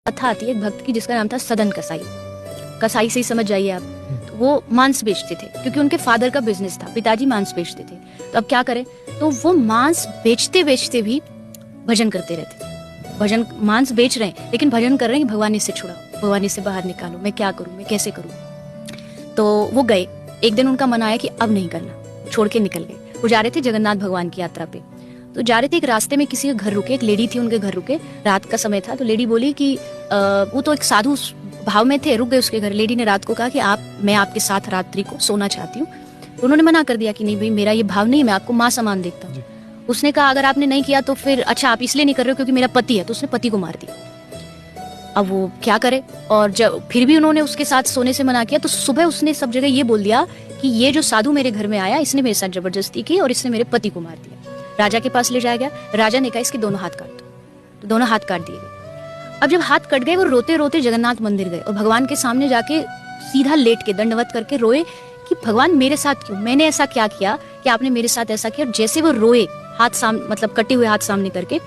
कथा आती है एक भक्त की जिसका नाम था सदन कसाई। कसाई से ही समझ जाइए आप। तो वो मांस बेचते थे क्योंकि उनके फादर का बिजनेस था, पिताजी मांस बेचते थे। तो अब क्या करें, तो वो मांस बेचते बेचते भी भजन करते रहते थे। भजन, मांस बेच रहे हैं लेकिन भजन कर रहे हैं कि भगवान इससे छुड़ाओ, भगवान इससे बाहर निकालो, मैं क्या करूं, मैं कैसे करूं। तो वो गए, एक दिन उनका मन आया कि अब नहीं करना, छोड़ के निकल गए। वो जा रहे थे जगन्नाथ भगवान की यात्रा पे। तो जा रहे थे, एक रास्ते में किसी के घर रुके, एक लेडी थी उनके घर रुके, रात का समय था। तो लेडी बोली कि वो तो एक साधु भाव में थे, रुक गए उसके घर। लेडी ने रात को कहा कि मैं आपके साथ रात्रि को सोना चाहती हूँ। तो उन्होंने मना कर दिया कि नहीं भाई, मेरा ये भाव नहीं है, मैं आपको माँ समान देखता हूँ। उसने कहा अगर आपने नहीं किया तो फिर अच्छा आप इसलिए नहीं कर रहे हो क्योंकि मेरा पति है। तो उसने पति को मार दिया। अब वो क्या करे, और जब फिर भी उन्होंने उसके साथ सोने से मना किया तो सुबह उसने सब जगह ये बोल दिया कि ये जो साधु मेरे घर में आया, इसने मेरे साथ जबरदस्ती की और इसने मेरे पति को मार दिया। राजा के पास ले जाया गया। राजा ने कहा इसके दोनों हाथ काट दो। तो दोनों हाथ काट दिए गए। अब जब हाथ कट गए, वो रोते रोते जगन्नाथ मंदिर गए और भगवान के सामने जाके सीधा लेट के दंडवत करके रोए कि भगवान मेरे साथ क्यों, मैंने ऐसा क्या किया कि आपने मेरे साथ ऐसा किया। और जैसे वो रोए, हाथ मतलब कटे हुए हाथ सामने करके,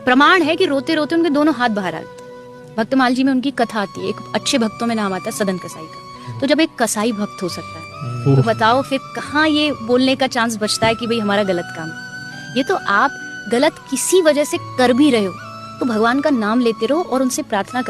प्रमाण है कि रोते रोते उनके दोनों हाथ बाहर आ गए। भक्तमाल जी में उनकी कथा आती है, एक अच्छे भक्तों में नाम आता है सदन कसाई का। तो जब एक कसाई भक्त हो सकता है तो बताओ फिर कहाँ ये बोलने का चांस बचता है कि भाई हमारा गलत काम है। ये तो आप गलत किसी वजह से कर भी रहे हो तो भगवान का नाम लेते रहो और उनसे प्रार्थना कर